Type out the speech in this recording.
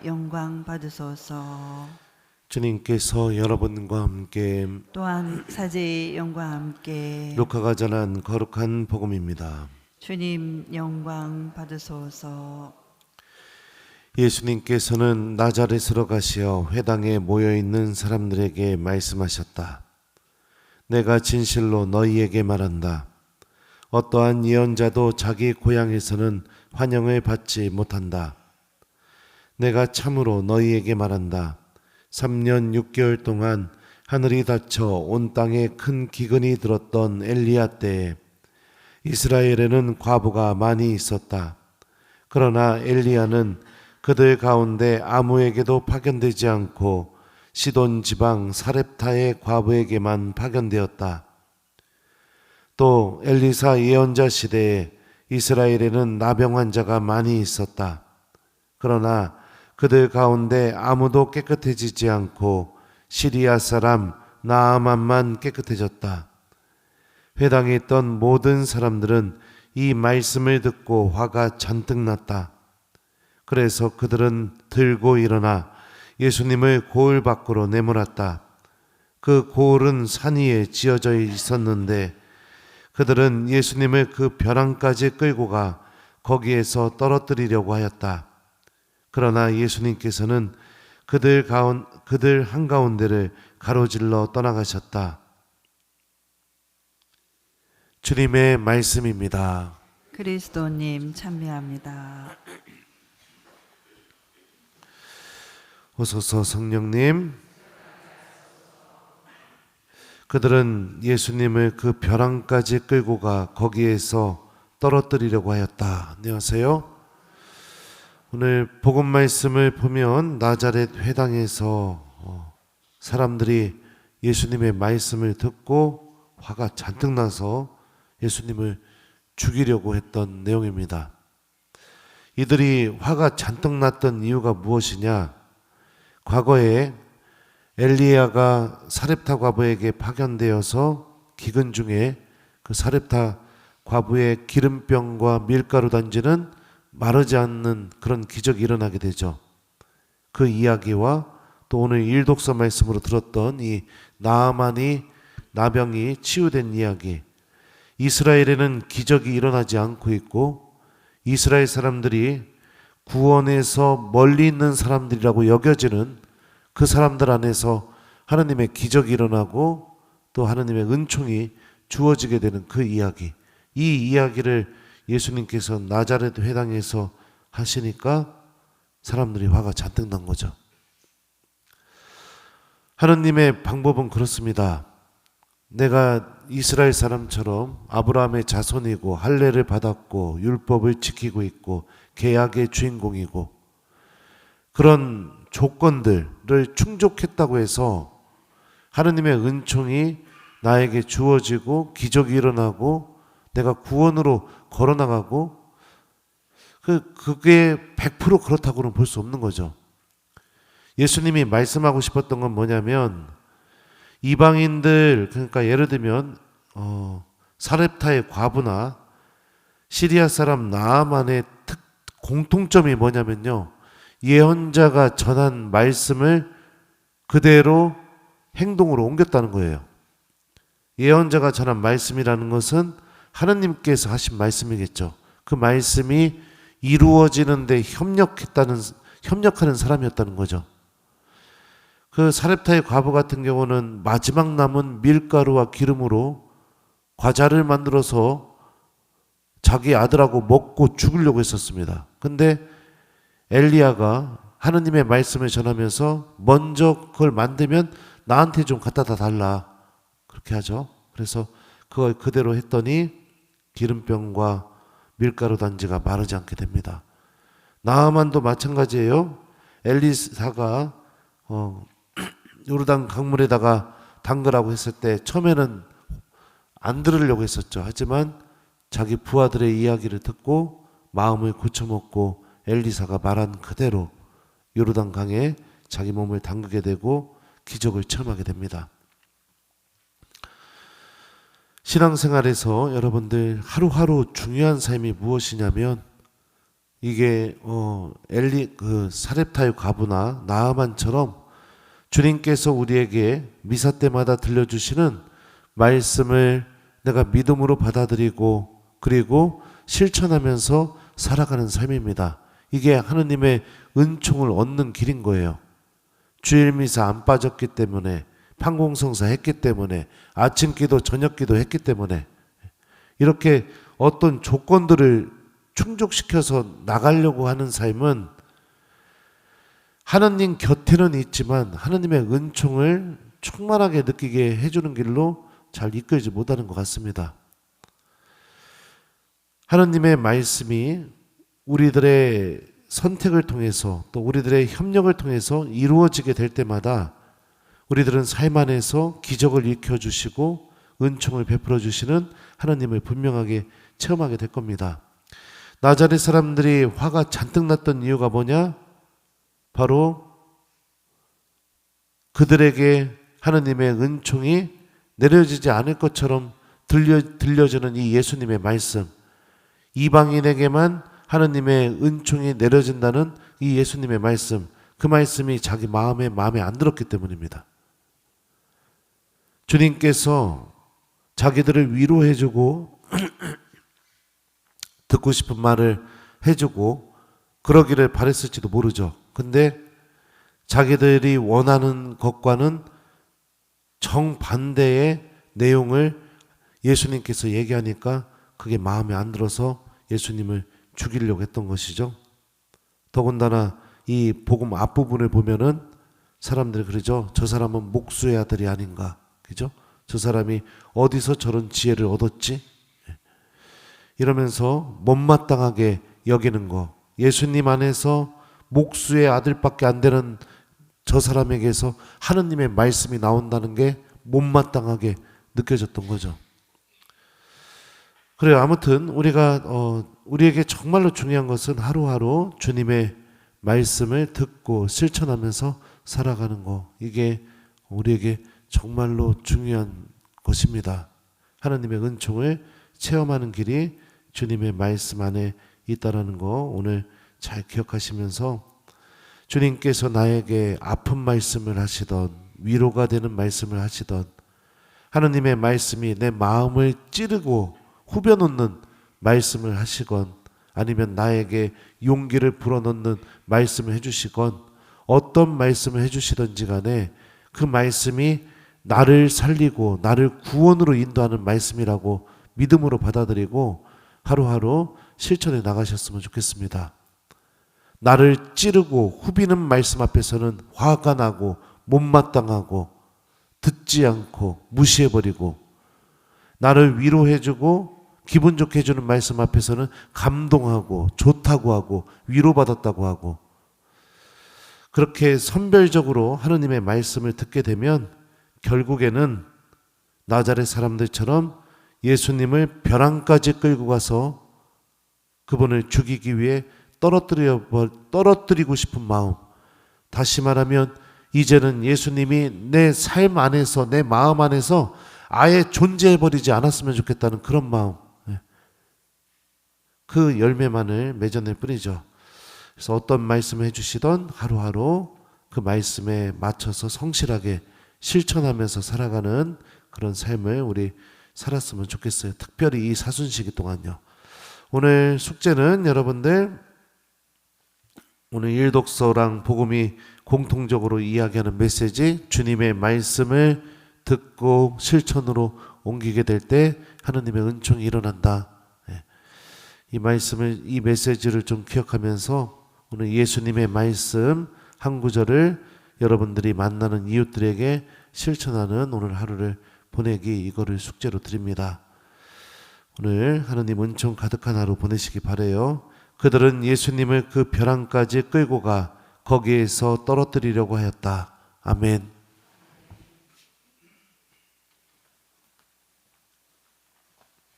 영광 받으소서. 주님께서 여러분과 함께 또한 사제의 영과 함께 루카가 전한 거룩한 복음입니다. 주님 영광 받으소서. 예수님께서는 나자렛으로 가시어 회당에 모여있는 사람들에게 말씀하셨다. 내가 진실로 너희에게 말한다. 어떠한 예언자도 자기 고향에서는 환영을 받지 못한다. 내가 참으로 너희에게 말한다. 3년 6개월 동안 하늘이 닫혀 온 땅에 큰 기근이 들었던 엘리야 때에 이스라엘에는 과부가 많이 있었다. 그러나 엘리야는 그들 가운데 아무에게도 파견되지 않고 시돈 지방 사렙타의 과부에게만 파견되었다. 또 엘리사 예언자 시대에 이스라엘에는 나병 환자가 많이 있었다. 그러나 그들 가운데 아무도 깨끗해지지 않고 시리아 사람 나아만만 깨끗해졌다. 회당에 있던 모든 사람들은 이 말씀을 듣고 화가 잔뜩 났다. 그래서 그들은 들고 일어나 예수님을 고을 밖으로 내몰았다. 그 고을은 산 위에 지어져 있었는데 그들은 예수님을 그 벼랑까지 끌고 가 거기에서 떨어뜨리려고 하였다. 그러나 예수님께서는 그들 한가운데를 가로질러 떠나가셨다. 주님의 말씀입니다. 그리스도님 참배합니다. 오소서 성령님. 그들은 예수님을 그 벼랑까지 끌고 가 거기에서 떨어뜨리려고 하였다. 안녕하세요. 오늘 복음 말씀을 보면 나자렛 회당에서 사람들이 예수님의 말씀을 듣고 화가 잔뜩 나서 예수님을 죽이려고 했던 내용입니다. 이들이 화가 잔뜩 났던 이유가 무엇이냐? 과거에 엘리야가 사렙타 과부에게 파견되어서 기근 중에 그 사렙타 과부의 기름병과 밀가루 단지는 마르지 않는 그런 기적이 일어나게 되죠. 그 이야기와 또 오늘 일독서 말씀으로 들었던 이 나아만이 나병이 치유된 이야기, 이스라엘에는 기적이 일어나지 않고 있고 이스라엘 사람들이 구원에서 멀리 있는 사람들이라고 여겨지는 그 사람들 안에서 하나님의 기적이 일어나고 또 하나님의 은총이 주어지게 되는 그 이야기, 이 이야기를 예수님께서 나자렛 회당에서 하시니까 사람들이 화가 잔뜩 난 거죠. 하나님의 방법은 그렇습니다. 내가 이스라엘 사람처럼 아브라함의 자손이고 할례를 받았고 율법을 지키고 있고 계약의 주인공이고 그런 조건들을 충족했다고 해서 하나님의 은총이 나에게 주어지고 기적이 일어나고 내가 구원으로 걸어나가고 그게 100% 그렇다고는 볼 수 없는 거죠. 예수님이 말씀하고 싶었던 건 뭐냐면 이방인들, 그러니까 예를 들면 사렙타의 과부나 시리아 사람 나아만의 공통점이 뭐냐면요, 예언자가 전한 말씀을 그대로 행동으로 옮겼다는 거예요. 예언자가 전한 말씀이라는 것은 하나님께서 하신 말씀이겠죠. 그 말씀이 이루어지는데 협력하는 사람이었다는 거죠. 그 사렙타의 과부 같은 경우는 마지막 남은 밀가루와 기름으로 과자를 만들어서 자기 아들하고 먹고 죽으려고 했었습니다. 근데 엘리야가 하나님의 말씀을 전하면서 먼저 그걸 만들면 나한테 좀 갖다 달라, 그렇게 하죠. 그래서 그걸 그대로 했더니 기름병과 밀가루 단지가 마르지 않게 됩니다. 나아만도 마찬가지예요. 엘리사가 요르단 강물에다가 담그라고 했을 때 처음에는 안 들으려고 했었죠. 하지만 자기 부하들의 이야기를 듣고 마음을 고쳐먹고 엘리사가 말한 그대로 요르단 강에 자기 몸을 담그게 되고 기적을 체험하게 됩니다. 신앙생활에서 여러분들 하루하루 중요한 삶이 무엇이냐면 이게 엘리 그 사렙타의 과부나 나아만처럼 주님께서 우리에게 미사 때마다 들려주시는 말씀을 내가 믿음으로 받아들이고 그리고 실천하면서 살아가는 삶입니다. 이게 하느님의 은총을 얻는 길인 거예요. 주일 미사 안 빠졌기 때문에, 판공성사 했기 때문에, 아침 기도 저녁 기도 했기 때문에 이렇게 어떤 조건들을 충족시켜서 나가려고 하는 삶은 하느님 곁에는 있지만 하느님의 은총을 충만하게 느끼게 해주는 길로 잘 이끌지 못하는 것 같습니다. 하느님의 말씀이 우리들의 선택을 통해서 또 우리들의 협력을 통해서 이루어지게 될 때마다 우리들은 삶 안에서 기적을 일으켜주시고 은총을 베풀어 주시는 하나님을 분명하게 체험하게 될 겁니다. 나자렛 사람들이 화가 잔뜩 났던 이유가 뭐냐? 바로 그들에게 하나님의 은총이 내려지지 않을 것처럼 들려주는 이 예수님의 말씀, 이방인에게만 하나님의 은총이 내려진다는 이 예수님의 말씀, 그 말씀이 자기 마음에 안 들었기 때문입니다. 주님께서 자기들을 위로해주고 듣고 싶은 말을 해주고 그러기를 바랬을지도 모르죠. 근데 자기들이 원하는 것과는 정반대의 내용을 예수님께서 얘기하니까 그게 마음에 안 들어서 예수님을 죽이려고 했던 것이죠. 더군다나 이 복음 앞부분을 보면은 사람들이 그러죠. 저 사람은 목수의 아들이 아닌가. 그죠? 저 사람이 어디서 저런 지혜를 얻었지? 이러면서 못마땅하게 여기는 거. 예수님 안에서 목수의 아들밖에 안 되는 저 사람에게서 하느님의 말씀이 나온다는 게 못마땅하게 느껴졌던 거죠. 그래요. 아무튼 우리에게 정말로 중요한 것은 하루하루 주님의 말씀을 듣고 실천하면서 살아가는 거. 이게 우리에게 정말로 중요한 것입니다. 하나님의 은총을 체험하는 길이 주님의 말씀 안에 있다라는 거 오늘 잘 기억하시면서 주님께서 나에게 아픈 말씀을 하시던 위로가 되는 말씀을 하시던 하나님의 말씀이 내 마음을 찌르고 후벼놓는 말씀을 하시건 아니면 나에게 용기를 불어넣는 말씀을 해주시건 어떤 말씀을 해주시든지 간에 그 말씀이 나를 살리고 나를 구원으로 인도하는 말씀이라고 믿음으로 받아들이고 하루하루 실천해 나가셨으면 좋겠습니다. 나를 찌르고 후비는 말씀 앞에서는 화가 나고 못마땅하고 듣지 않고 무시해버리고 나를 위로해주고 기분 좋게 해주는 말씀 앞에서는 감동하고 좋다고 하고 위로받았다고 하고 그렇게 선별적으로 하느님의 말씀을 듣게 되면 결국에는 나자렛 사람들처럼 예수님을 벼랑까지 끌고 가서 그분을 죽이기 위해 떨어뜨리고 싶은 마음. 다시 말하면 이제는 예수님이 내 삶 안에서 내 마음 안에서 아예 존재해버리지 않았으면 좋겠다는 그런 마음. 그 열매만을 맺어낼 뿐이죠. 그래서 어떤 말씀을 해주시던 하루하루 그 말씀에 맞춰서 성실하게 실천하면서 살아가는 그런 삶을 우리 살았으면 좋겠어요. 특별히 이 사순시기 동안요. 오늘 숙제는 여러분들 오늘 일독서랑 복음이 공통적으로 이야기하는 메시지 주님의 말씀을 듣고 실천으로 옮기게 될 때 하느님의 은총이 일어난다. 이 메시지를 좀 기억하면서 오늘 예수님의 말씀 한 구절을 여러분들이 만나는 이웃들에게 실천하는 오늘 하루를 보내기 이거를 숙제로 드립니다. 오늘 하느님 은총 가득한 하루 보내시기 바라요. 그들은 예수님을 그 벼랑까지 끌고 가 거기에서 떨어뜨리려고 하였다. 아멘.